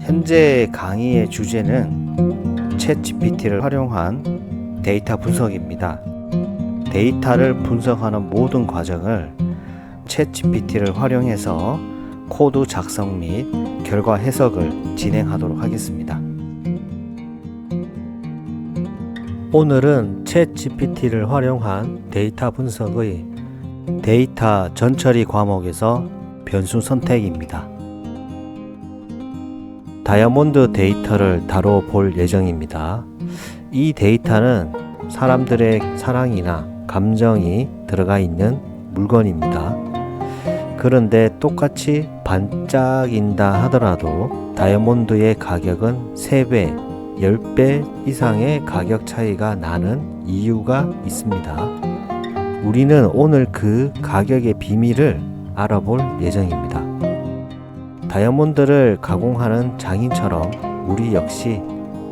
현재 강의의 주제는 챗GPT를 활용한 데이터 분석입니다. 데이터를 분석하는 모든 과정을 챗GPT를 활용해서 코드 작성 및 결과 해석을 진행하도록 하겠습니다. 오늘은 챗GPT를 활용한 데이터 분석의 데이터 전처리 과목에서 변수 선택입니다. 다이아몬드 데이터를 다뤄볼 예정입니다. 이 데이터는 사람들의 사랑이나 감정이 들어가 있는 물건입니다. 그런데 똑같이 반짝인다 하더라도 다이아몬드의 가격은 3배, 10배 이상의 가격 차이가 나는 이유가 있습니다. 우리는 오늘 그 가격의 비밀을 알아볼 예정입니다. 다이아몬드를 가공하는 장인처럼 우리 역시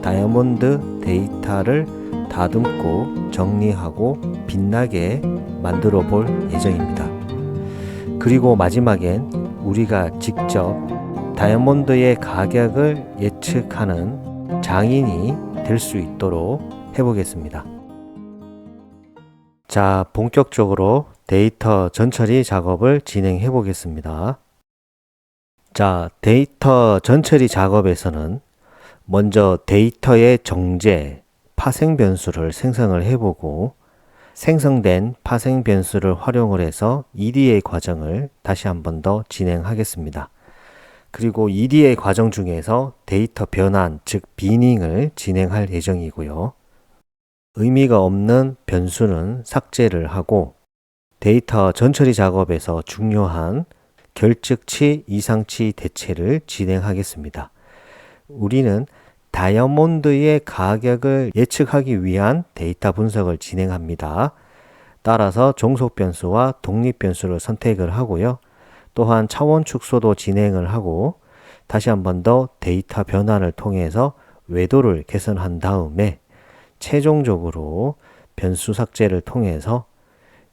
다이아몬드 데이터를 다듬고 정리하고 빛나게 만들어 볼 예정입니다. 그리고 마지막엔 우리가 직접 다이아몬드의 가격을 예측하는 장인이 될 수 있도록 해보겠습니다. 자, 본격적으로 데이터 전처리 작업을 진행해 보겠습니다. 자, 데이터 전처리 작업에서는 먼저 데이터의 정제, 파생 변수를 생성을 해보고 생성된 파생 변수를 활용을 해서 EDA 과정을 다시 한 번 더 진행하겠습니다. 그리고 EDA 과정 중에서 데이터 변환, 즉 비닝을 진행할 예정이고요. 의미가 없는 변수는 삭제를 하고 데이터 전처리 작업에서 중요한 결측치, 이상치 대체를 진행하겠습니다. 우리는 다이아몬드의 가격을 예측하기 위한 데이터 분석을 진행합니다. 따라서 종속 변수와 독립 변수를 선택을 하고요. 또한 차원 축소도 진행을 하고 다시 한 번 더 데이터 변환을 통해서 외도를 개선한 다음에 최종적으로 변수 삭제를 통해서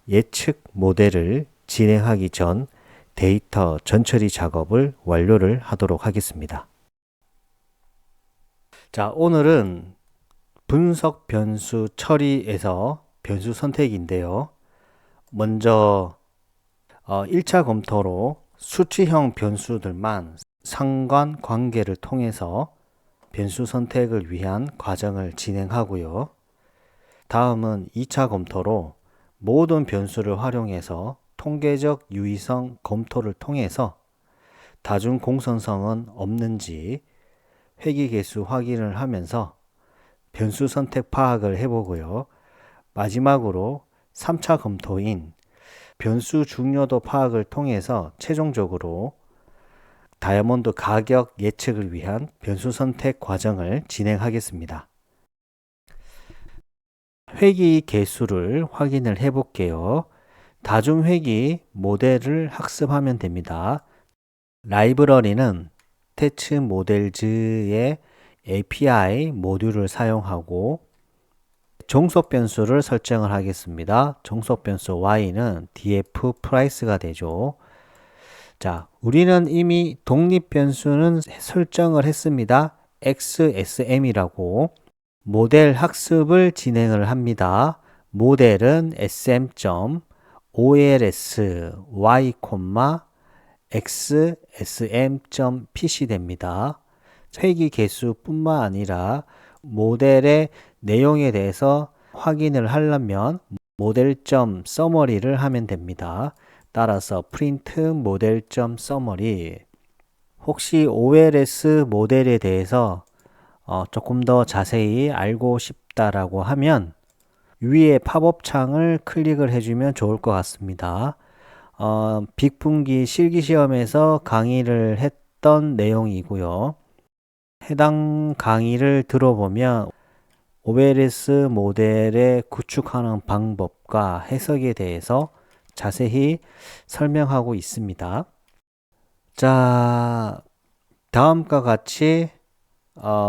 예측 모델을 진행하기 전 데이터 전처리 작업을 완료를 하도록 하겠습니다. 자, 오늘은 분석 변수 처리에서 변수 선택인데요. 먼저 1차 검토로 수치형 변수들만 상관관계를 통해서 변수 선택을 위한 과정을 진행하고요. 다음은 2차 검토로 모든 변수를 활용해서 통계적 유의성 검토를 통해서 다중 공선성은 없는지 회귀개수 확인을 하면서 변수 선택 파악을 해보고요. 마지막으로 3차 검토인 변수 중요도 파악을 통해서 최종적으로 다이아몬드 가격 예측을 위한 변수 선택 과정을 진행하겠습니다. 회귀 개수를 확인을 해 볼게요. 다중회귀 모델을 학습하면 됩니다. 라이브러리는 테츠 모델즈의 API 모듈을 사용하고 종속 변수를 설정을 하겠습니다. 종속 변수 y는 df 프라이스가 되죠. 자, 우리는 이미 독립 변수는 설정을 했습니다. xsm이라고 모델 학습을 진행을 합니다. 모델은 sm.ols y, xsm.pc 됩니다. 회귀 개수뿐만 아니라 모델의 내용에 대해서 확인을 하려면 모델.summary를 하면 됩니다. 따라서 print model.summary. 혹시 OLS 모델에 대해서 조금 더 자세히 알고 싶다라고 하면 위에 팝업 창을 클릭을 해주면 좋을 것 같습니다. 빅분기 실기시험에서 강의를 했던 내용이고요. 해당 강의를 들어보면 OLS 모델의 구축하는 방법과 해석에 대해서 자세히 설명하고 있습니다. 자, 다음과 같이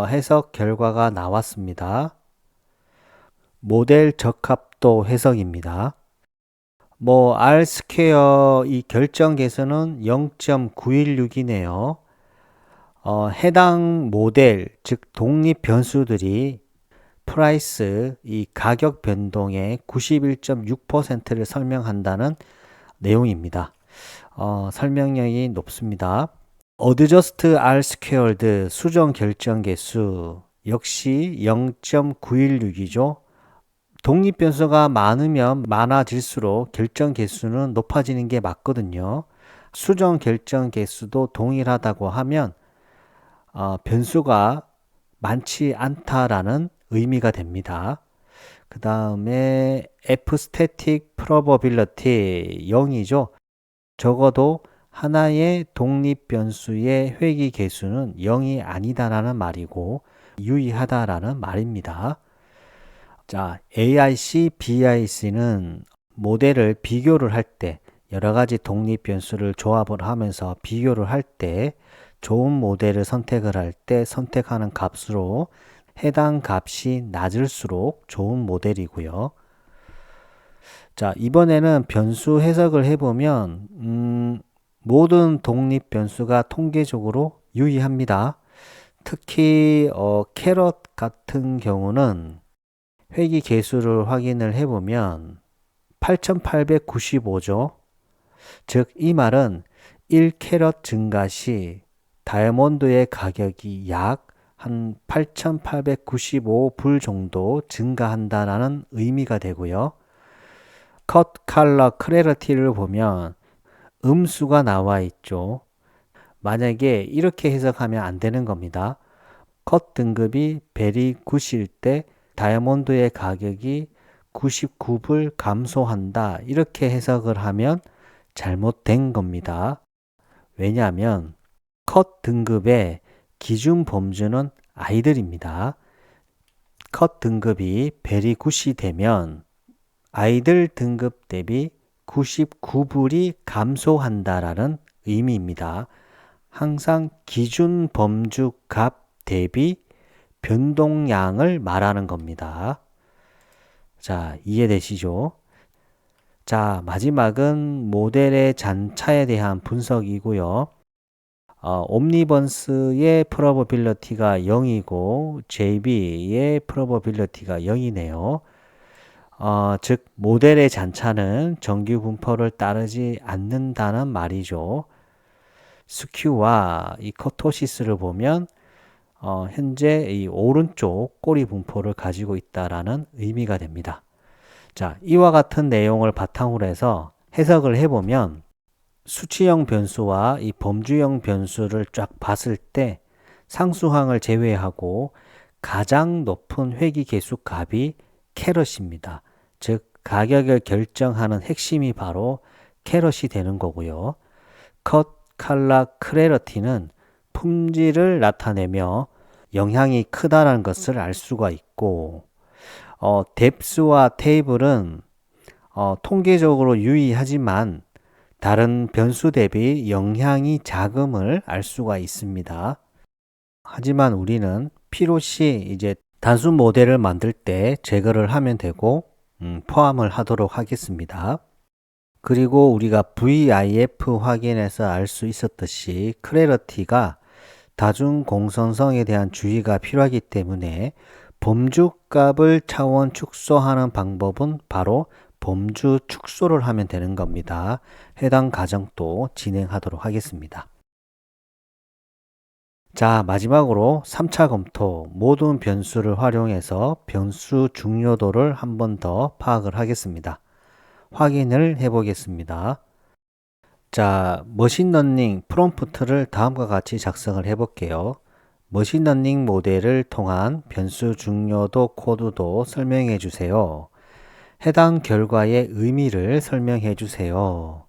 해석 결과가 나왔습니다. 모델 적합도 해석입니다. R 스퀘어 이 결정 개수는 0.916이네요. 해당 모델, 즉 독립 변수들이 프라이스, 이 가격 변동의 91.6%를 설명한다는 내용입니다. 설명력이 높습니다. 어드저스트 R 스퀘어드 수정 결정 개수 역시 0.916이죠. 독립 변수가 많으면 많아질수록 결정 개수는 높아지는 게 맞거든요. 수정 결정 개수도 동일하다고 하면 변수가 많지 않다라는 의미가 됩니다. 그 다음에 F static probability 0이죠. 적어도 하나의 독립 변수의 회귀 개수는 0이 아니다라는 말이고 유의하다라는 말입니다. 자, AIC, BIC는 모델을 비교를 할 때 여러 가지 독립 변수를 조합을 하면서 비교를 할 때 좋은 모델을 선택을 할 때 선택하는 값으로 해당 값이 낮을수록 좋은 모델이고요. 자, 이번에는 변수 해석을 해보면 모든 독립 변수가 통계적으로 유의합니다. 특히 캐럿 같은 경우는 회귀 개수를 확인을 해보면 8895죠. 즉 이 말은 1캐럿 증가 시 다이아몬드의 가격이 약 한 8895불 정도 증가한다는 의미가 되고요. 컷 컬러 클래리티를 보면 음수가 나와 있죠. 만약에 이렇게 해석하면 안 되는 겁니다. 컷 등급이 베리 굿일 때 다이아몬드의 가격이 99불 감소한다. 이렇게 해석을 하면 잘못된 겁니다. 왜냐하면 컷 등급의 기준 범주는 아이들입니다. 컷 등급이 베리 굿이 되면 아이들 등급 대비 99불이 감소한다라는 의미입니다. 항상 기준 범주 값 대비 변동량을 말하는 겁니다. 자, 이해되시죠? 자, 마지막은 모델의 잔차에 대한 분석이고요. 옴니번스의 프로버빌리티가 0이고 JB의 프로버빌리티가 0이네요. 즉 모델의 잔차는 정규 분포를 따르지 않는다는 말이죠. 스큐와 이 커토시스를 보면 현재 이 오른쪽 꼬리 분포를 가지고 있다라는 의미가 됩니다. 자, 이와 같은 내용을 바탕으로 해서 해석을 해보면 수치형 변수와 이 범주형 변수를 쫙 봤을 때 상수항을 제외하고 가장 높은 회귀 개수 값이 캐럿입니다. 즉 가격을 결정하는 핵심이 바로 캐럿이 되는 거고요. 컷, 칼라, 크레러티는 품질을 나타내며 영향이 크다는 것을 알 수가 있고 뎁스와 테이블은 통계적으로 유의하지만 다른 변수 대비 영향이 작음을 알 수가 있습니다. 하지만 우리는 필요시 이제 단순 모델을 만들 때 제거를 하면 되고 포함을 하도록 하겠습니다. 그리고 우리가 VIF 확인해서 알 수 있었듯이 크레러티가 다중 공선성에 대한 주의가 필요하기 때문에 범주 값을 차원 축소하는 방법은 바로 범주 축소를 하면 되는 겁니다. 해당 과정도 진행하도록 하겠습니다. 자, 마지막으로 3차 검토 모든 변수를 활용해서 변수 중요도를 한 번 더 파악을 하겠습니다. 확인을 해 보겠습니다. 자, 머신러닝 프롬프트를 다음과 같이 작성을 해 볼게요. 머신러닝 모델을 통한 변수 중요도 코드도 설명해 주세요. 해당 결과의 의미를 설명해 주세요.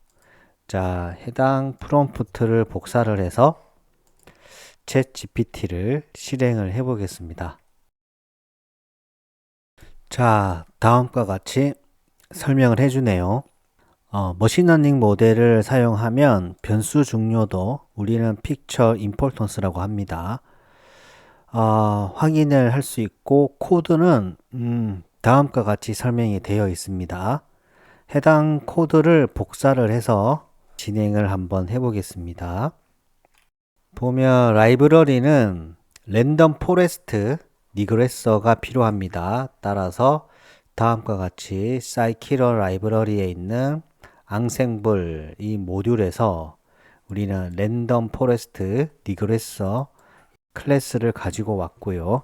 자, 해당 프롬프트를 복사를 해서 챗 GPT를 실행을 해 보겠습니다. 자, 다음과 같이 설명을 해 주네요. 머신러닝 모델을 사용하면 변수 중요도, 우리는 픽처 임포턴스라고 합니다. 확인을 할 수 있고 코드는 다음과 같이 설명이 되어 있습니다. 해당 코드를 복사를 해서 진행을 한번 해 보겠습니다. 보면 라이브러리는 랜덤 포레스트 리그레서가 필요합니다. 따라서 다음과 같이 사이키러 라이브러리에 있는 앙생블 이 모듈에서 우리는 랜덤 포레스트 리그레서 클래스를 가지고 왔고요.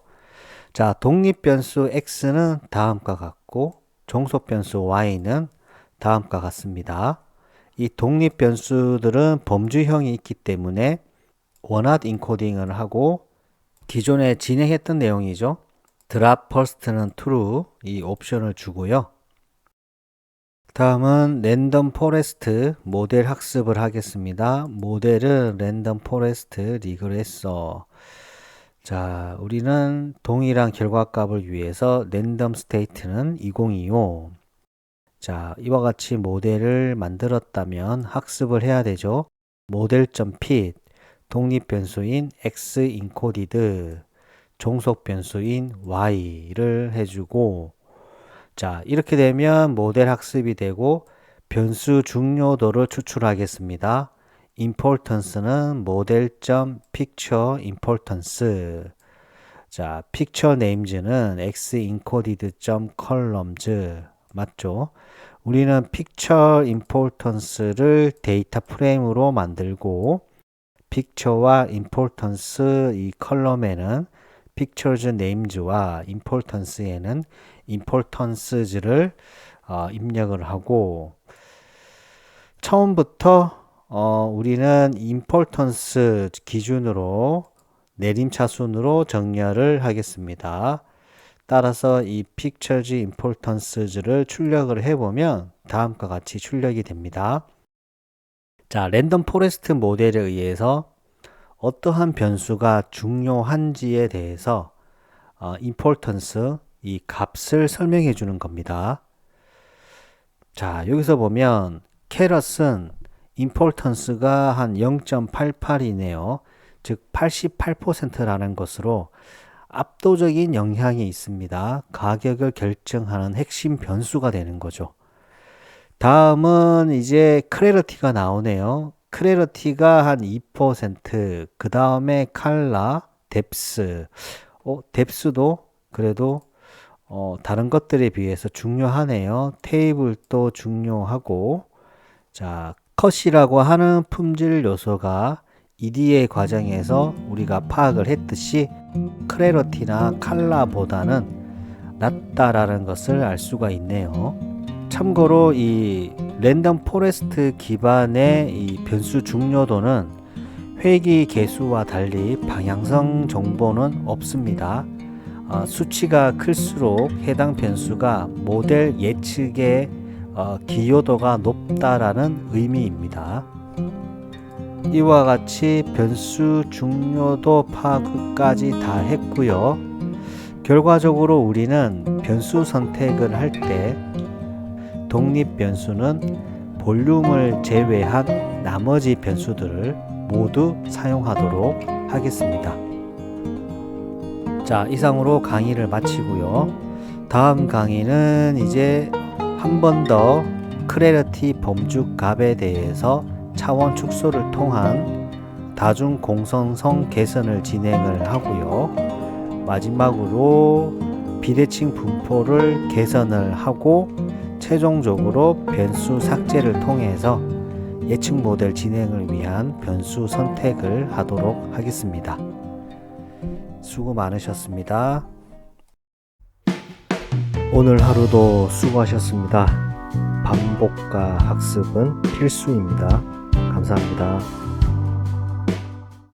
자, 독립 변수 x는 다음과 같고 종속 변수 y는 다음과 같습니다. 이 독립 변수들은 범주형이 있기 때문에 원핫 인코딩을 하고 기존에 진행했던 내용이죠. 드랍 퍼스트는 true 이 옵션을 주고요. 다음은 랜덤 포레스트 모델 학습을 하겠습니다. 모델은 랜덤 포레스트 리그레서. 자, 우리는 동일한 결과값을 위해서 랜덤 스테이트는 2025. 자, 이와 같이 모델을 만들었다면 학습을 해야 되죠. 모델.fit 독립 변수인 x 인코디드 종속 변수인 y를 해주고, 자, 이렇게 되면 모델 학습이 되고 변수 중요도를 추출하겠습니다. importance는 model.picture importance. 자, picture names는 x encoded columns 맞죠? 우리는 picture importance를 데이터 프레임으로 만들고 picture와 importance 이 컬럼에는 pictures names와 importance에는 importances를 입력을 하고, 처음부터 우리는 importance 기준으로 내림차순으로 정렬을 하겠습니다. 따라서 이 pictures importances를 출력을 해보면 다음과 같이 출력이 됩니다. 자, 랜덤 포레스트 모델에 의해서 어떠한 변수가 중요한지에 대해서 importance 이 값을 설명해 주는 겁니다. 자, 여기서 보면 carrot은 importance가 한 0.88이네요. 즉 88%라는 것으로 압도적인 영향이 있습니다. 가격을 결정하는 핵심 변수가 되는 거죠. 다음은 이제 클래리티가 나오네요. 클래리티가 한 2%, 그 다음에 컬러, 뎁스. 뎁스도 그래도 다른 것들에 비해서 중요하네요. 테이블도 중요하고, 자, 컷이라고 하는 품질 요소가 EDA 과정에서 우리가 파악을 했듯이 클래리티나 컬러보다는 낮다라는 것을 알 수가 있네요. 참고로 이 랜덤 포레스트 기반의 이 변수 중요도는 회귀 개수와 달리 방향성 정보는 없습니다. 수치가 클수록 해당 변수가 모델 예측의 기여도가 높다라는 의미입니다. 이와 같이 변수 중요도 파악까지 다 했고요. 결과적으로 우리는 변수 선택을 할 때 독립 변수는 볼륨을 제외한 나머지 변수들을 모두 사용하도록 하겠습니다. 자, 이상으로 강의를 마치고요. 다음 강의는 이제 한 번 더 클래리티 범주 값에 대해서 차원 축소를 통한 다중 공성성 개선을 진행을 하고요. 마지막으로 비대칭 분포를 개선을 하고 최종적으로 변수 삭제를 통해서 예측 모델 진행을 위한 변수 선택을 하도록 하겠습니다. 수고 많으셨습니다. 오늘 하루도 수고하셨습니다. 반복과 학습은 필수입니다. 감사합니다.